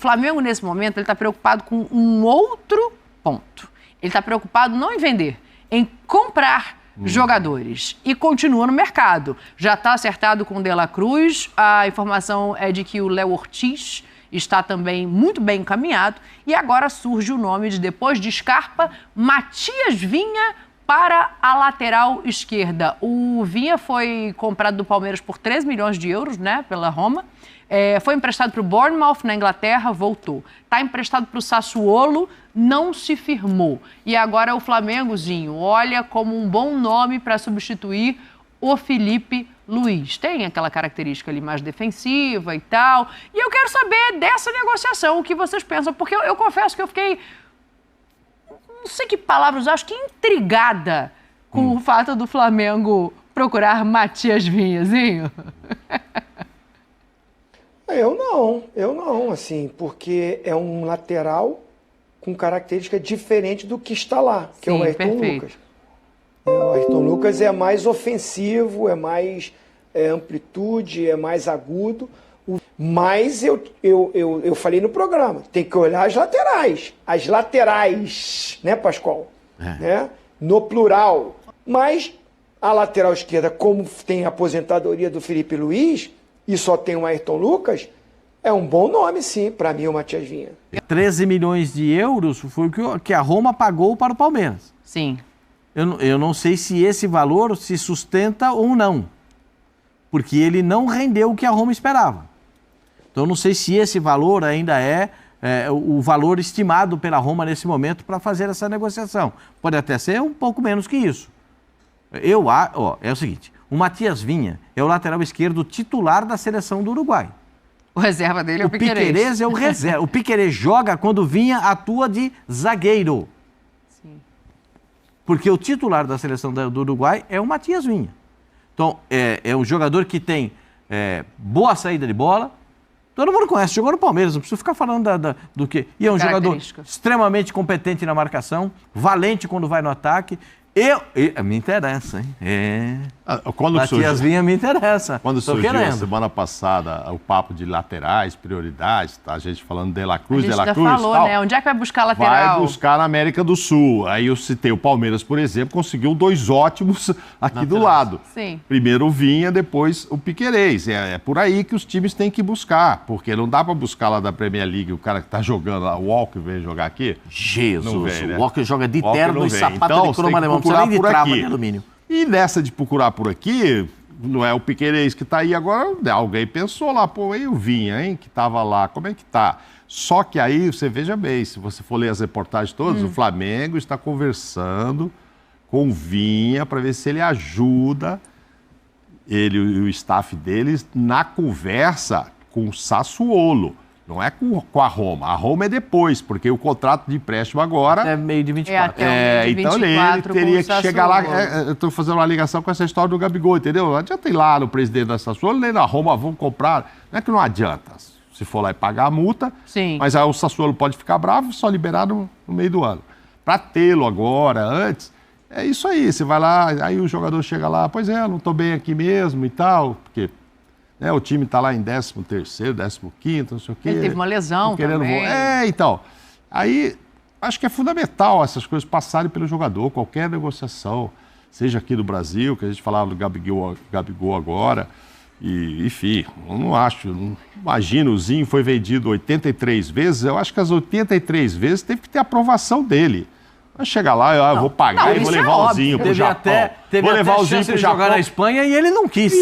Flamengo, nesse momento, ele está preocupado com um outro ponto. Ele está preocupado não em vender, em comprar jogadores. E continua no mercado. Já está acertado com o De La Cruz. A informação é de que o Léo Ortiz está também muito bem encaminhado. E agora surge o nome de, depois de Scarpa, Matias Vinha para a lateral esquerda. O Vinha foi comprado do Palmeiras por 13 milhões de euros, né, pela Roma. Foi emprestado para o Bournemouth, na Inglaterra, voltou. Está emprestado para o Sassuolo, não se firmou. E agora o Flamengozinho olha como um bom nome para substituir o Felipe Luiz. Tem aquela característica ali mais defensiva e tal. E eu quero saber dessa negociação, o que vocês pensam, porque eu confesso que eu fiquei, não sei que palavras, acho que intrigada com o fato do Flamengo procurar Matias Vinhazinho. Eu não, assim, porque é um lateral com característica diferente do que está lá, que é o Ayrton Lucas. O Ayrton Lucas é mais ofensivo, é mais amplitude, é mais agudo, mas eu falei no programa, tem que olhar as laterais, né, Pascoal? Né? No plural. Mas a lateral esquerda, como tem a aposentadoria do Felipe Luiz, e só tem o Ayrton Lucas, é um bom nome, sim, para mim, o Matias Vinha. 13 milhões de euros foi o que a Roma pagou para o Palmeiras. Sim. Eu não sei se esse valor se sustenta ou não, porque ele não rendeu o que a Roma esperava. Então, eu não sei se esse valor ainda é o valor estimado pela Roma nesse momento para fazer essa negociação. Pode até ser um pouco menos que isso. É o seguinte, o Matias Vinha é o lateral esquerdo titular da seleção do Uruguai. O reserva dele é o Piquerez. O Piquerez é o reserva. O Piquerez joga quando o Vinha atua de zagueiro. Sim. Porque o titular da seleção do Uruguai é o Matias Vinha. Então, é um jogador que tem boa saída de bola. Todo mundo conhece, jogou no Palmeiras, não preciso ficar falando do que. E é um jogador extremamente competente na marcação, valente quando vai no ataque. Me interessa, hein? Matias Vinha me interessa. Quando surgiu a semana passada o papo de laterais, prioridades, tá? A gente falando De La Cruz, De La Cruz falou, tal, né? Onde é que vai buscar lateral? Vai buscar na América do Sul. Aí eu citei o Palmeiras, por exemplo, conseguiu 2 ótimos aqui do lado. Sim. Primeiro o Vinha, depois o Piquerez. É por aí que os times têm que buscar, porque não dá para buscar lá da Premier League o cara que tá jogando lá, o Walker veio jogar aqui. Jesus, vem, né? O Walker joga de terno e sapato então, de croma alemão. Não precisa nem de trava de alumínio. E nessa de procurar por aqui, não é o Piquerez que está aí agora, alguém pensou lá, pô, aí o Vinha, hein, que estava lá, como é que tá? Só que aí, você veja bem, se você for ler as reportagens todas, o Flamengo está conversando com o Vinha para ver se ele ajuda ele e o staff deles na conversa com o Sassuolo. Não é com a Roma. A Roma é depois, porque o contrato de empréstimo agora... É meio de 24. Então ele teria que chegar lá... eu estou fazendo uma ligação com essa história do Gabigol, entendeu? Não adianta ir lá no presidente da Sassuolo, nem na Roma, vão comprar. Não é que não adianta. Se for lá e pagar a multa, sim, mas aí o Sassuolo pode ficar bravo, só liberar no meio do ano. Para tê-lo agora, antes, é isso aí. Você vai lá, aí o jogador chega lá, pois não estou bem aqui mesmo e tal, porque... o time está lá em 13º, 15º, não sei o quê. Ele teve uma lesão também. Então. Aí, acho que é fundamental essas coisas passarem pelo jogador, qualquer negociação, seja aqui no Brasil, que a gente falava do Gabigol agora, e, enfim, eu não acho, imagina, o Zinho foi vendido 83 vezes, eu acho que as 83 vezes teve que ter aprovação dele. Vai chegar lá, eu vou pagar e vou levar o Zinho pro Japão. Vou levar o Zinho pro Japão. Jogar na Espanha e ele não quis.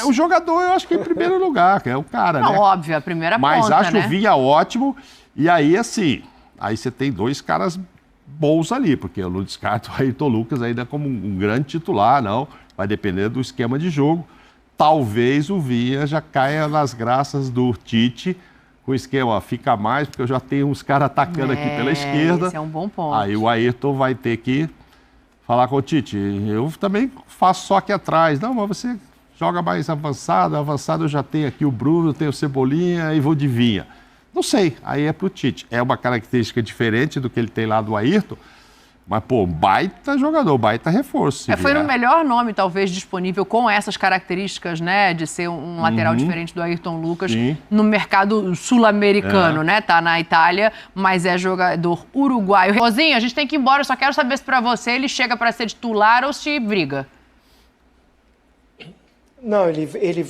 O jogador, eu acho que em primeiro lugar, que é o cara, né? Óbvio, a primeira ponta, mas acho né? o Vinha ótimo. E aí, assim, aí você tem 2 caras bons ali, porque eu não descarto o Ayrton Lucas ainda como um grande titular, não. Vai depender do esquema de jogo. Talvez o Vinha já caia nas graças do Tite, com o esquema, fica mais, porque eu já tenho uns caras atacando aqui pela esquerda. Esse é um bom ponto. Aí o Ayrton vai ter que falar com o Tite. Eu também faço só aqui atrás. Não, mas você joga mais avançado. Avançado eu já tenho aqui o Bruno, tenho o Cebolinha e vou de Vinha. Não sei, aí é pro Tite. É uma característica diferente do que ele tem lá do Ayrton, Mas, pô, baita jogador, baita reforço. Foi o melhor nome, talvez, disponível com essas características, né? De ser um lateral diferente do Ayrton Lucas no mercado sul-americano, né? Tá na Itália, mas é jogador uruguaio. Rosinho, a gente tem que ir embora. Eu só quero saber se pra você ele chega para ser titular ou se briga. Não, ele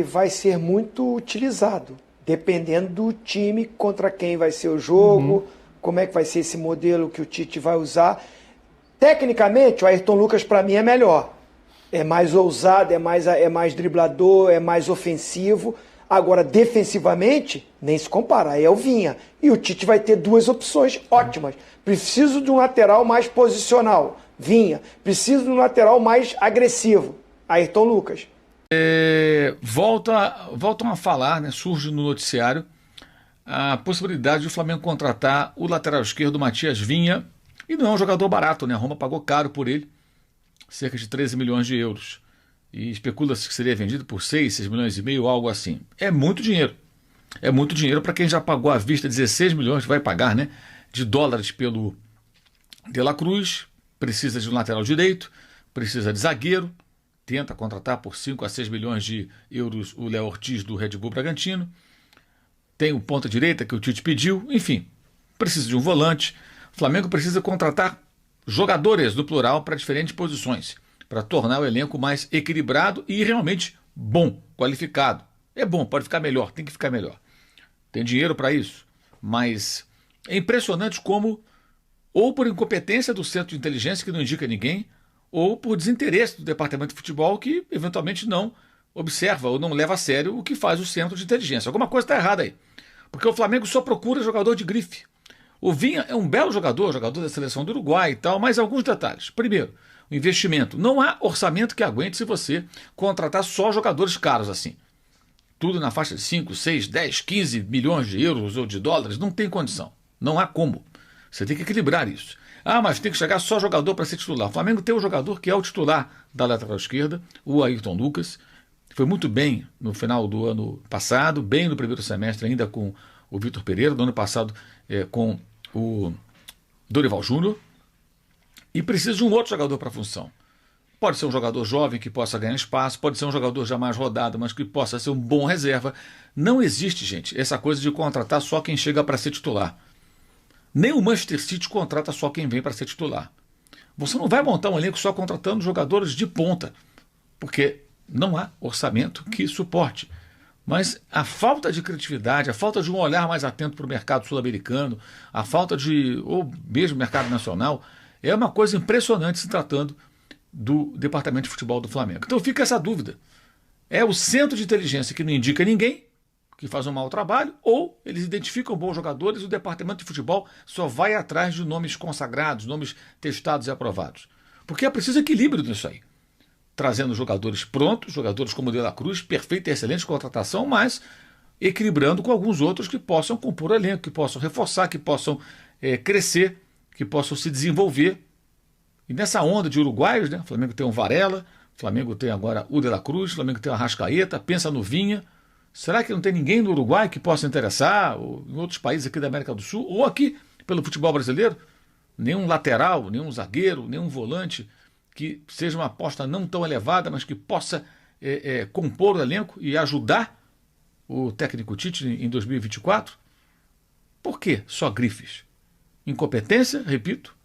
vai ser muito utilizado, dependendo do time contra quem vai ser o jogo, como é que vai ser esse modelo que o Tite vai usar. Tecnicamente, o Ayrton Lucas, para mim, é melhor. É mais ousado, é mais driblador, é mais ofensivo. Agora, defensivamente, nem se compara, aí é o Vinha. E o Tite vai ter duas opções ótimas. Preciso de um lateral mais posicional, Vinha. Preciso de um lateral mais agressivo, Ayrton Lucas. Voltam a falar, né, surge no noticiário a possibilidade do Flamengo contratar o lateral esquerdo Matias Vinha, e não é um jogador barato, né? A Roma pagou caro por ele, cerca de 13 milhões de euros, e especula-se que seria vendido por 6 milhões e meio, algo assim. É muito dinheiro para quem já pagou à vista 16 milhões, vai pagar, né, de dólares pelo De La Cruz, precisa de um lateral direito, precisa de zagueiro, tenta contratar por 5 a 6 milhões de euros o Léo Ortiz do Red Bull Bragantino, tem o ponta-direita que o Tite pediu, enfim, precisa de um volante. O Flamengo precisa contratar jogadores, no plural, para diferentes posições, para tornar o elenco mais equilibrado e realmente bom, qualificado. É bom, pode ficar melhor, tem que ficar melhor. Tem dinheiro para isso, mas é impressionante como, ou por incompetência do centro de inteligência que não indica ninguém, ou por desinteresse do departamento de futebol que eventualmente não observa ou não leva a sério o que faz o centro de inteligência. Alguma coisa está errada aí. Porque o Flamengo só procura jogador de grife. O Vinha é um belo jogador da seleção do Uruguai e tal, mas alguns detalhes. Primeiro, o investimento. Não há orçamento que aguente se você contratar só jogadores caros assim. Tudo na faixa de 5, 6, 10, 15 milhões de euros ou de dólares. Não tem condição. Não há como. Você tem que equilibrar isso. Ah, mas tem que chegar só jogador para ser titular. O Flamengo tem um jogador que é o titular da lateral esquerda, o Ayrton Lucas. Foi muito bem no final do ano passado, bem no primeiro semestre ainda com o Vitor Pereira, no ano passado com o Dorival Júnior. E precisa de um outro jogador para a função. Pode ser um jogador jovem que possa ganhar espaço, pode ser um jogador já mais rodado, mas que possa ser um bom reserva. Não existe, gente, essa coisa de contratar só quem chega para ser titular. Nem o Manchester City contrata só quem vem para ser titular. Você não vai montar um elenco só contratando jogadores de ponta, porque não há orçamento que suporte. Mas a falta de criatividade, a falta de um olhar mais atento para o mercado sul-americano, a falta de, ou mesmo mercado nacional, é uma coisa impressionante se tratando do departamento de futebol do Flamengo. Então fica essa dúvida. É o centro de inteligência que não indica ninguém, que faz um mau trabalho, ou eles identificam bons jogadores e o departamento de futebol só vai atrás de nomes consagrados, nomes testados e aprovados. Porque é preciso equilíbrio nisso aí. Trazendo jogadores prontos, jogadores como o De La Cruz, perfeita e excelente contratação, mas equilibrando com alguns outros que possam compor o elenco, que possam reforçar, que possam crescer, que possam se desenvolver. E nessa onda de uruguaios, né? O Flamengo tem um Varela, o Flamengo tem agora o De La Cruz, o Flamengo tem o Arrascaeta, pensa no Vinha. Será que não tem ninguém no Uruguai que possa interessar, ou em outros países aqui da América do Sul, ou aqui pelo futebol brasileiro? Nenhum lateral, nenhum zagueiro, nenhum volante que seja uma aposta não tão elevada, mas que possa compor o elenco e ajudar o técnico Tite em 2024? Por que só grifes? Incompetência, repito,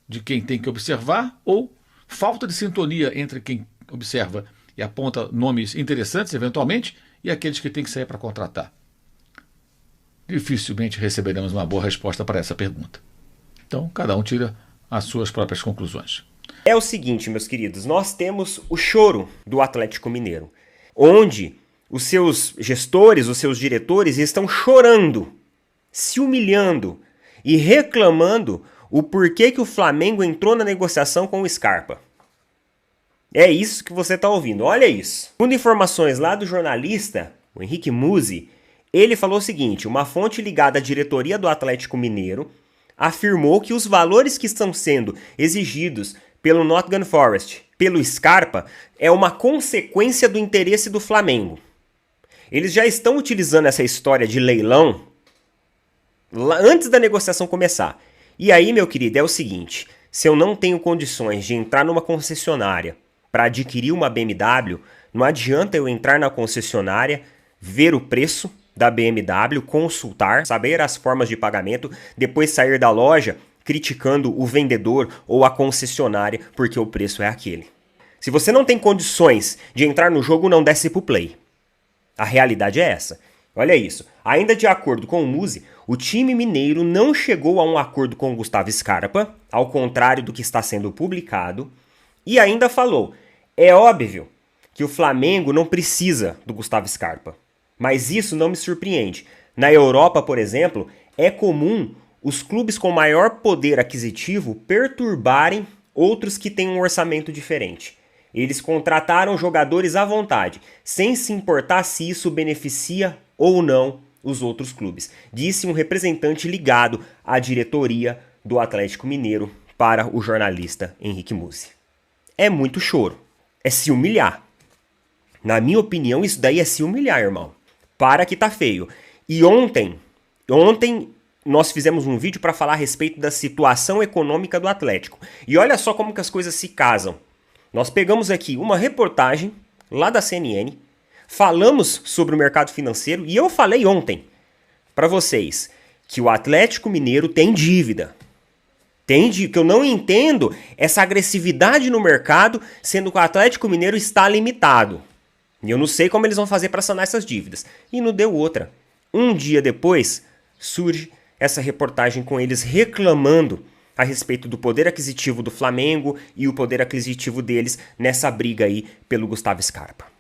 de quem tem que observar, ou falta de sintonia entre quem observa e aponta nomes interessantes, eventualmente, e aqueles que têm que sair para contratar? Dificilmente receberemos uma boa resposta para essa pergunta. Então, cada um tira as suas próprias conclusões. É o seguinte, meus queridos, nós temos o choro do Atlético Mineiro, onde os seus gestores, os seus diretores estão chorando, se humilhando e reclamando o porquê que o Flamengo entrou na negociação com o Scarpa. É isso que você está ouvindo, olha isso. Segundo informações lá do jornalista, o Henrique Musi, ele falou o seguinte: uma fonte ligada à diretoria do Atlético Mineiro afirmou que os valores que estão sendo exigidos pelo Nottingham Forest, pelo Scarpa, é uma consequência do interesse do Flamengo. Eles já estão utilizando essa história de leilão antes da negociação começar. E aí, meu querido, é o seguinte: Se eu não tenho condições de entrar numa concessionária para adquirir uma BMW, não adianta eu entrar na concessionária, ver o preço da BMW, consultar, saber as formas de pagamento, depois sair da loja criticando o vendedor ou a concessionária porque o preço é aquele. Se você não tem condições de entrar no jogo, não desce pro play. A realidade é essa. Olha isso. Ainda de acordo com o Musi, o time mineiro não chegou a um acordo com o Gustavo Scarpa, ao contrário do que está sendo publicado, e ainda falou: é óbvio que o Flamengo não precisa do Gustavo Scarpa, mas isso não me surpreende. Na Europa, por exemplo, é comum os clubes com maior poder aquisitivo perturbarem outros que têm um orçamento diferente. Eles contrataram jogadores à vontade, sem se importar se isso beneficia ou não os outros clubes, disse um representante ligado à diretoria do Atlético Mineiro para o jornalista Henrique Musi. É muito choro, é se humilhar. Na minha opinião, isso daí é se humilhar, irmão. Para que tá feio. E ontem nós fizemos um vídeo para falar a respeito da situação econômica do Atlético. E olha só como que as coisas se casam. Nós pegamos aqui uma reportagem lá da CNN, falamos sobre o mercado financeiro e eu falei ontem para vocês que o Atlético Mineiro tem dívida. Que eu não entendo essa agressividade no mercado, sendo que o Atlético Mineiro está limitado. E eu não sei como eles vão fazer para sanar essas dívidas. E não deu outra. Um dia depois, surge essa reportagem com eles reclamando a respeito do poder aquisitivo do Flamengo e o poder aquisitivo deles nessa briga aí pelo Gustavo Scarpa.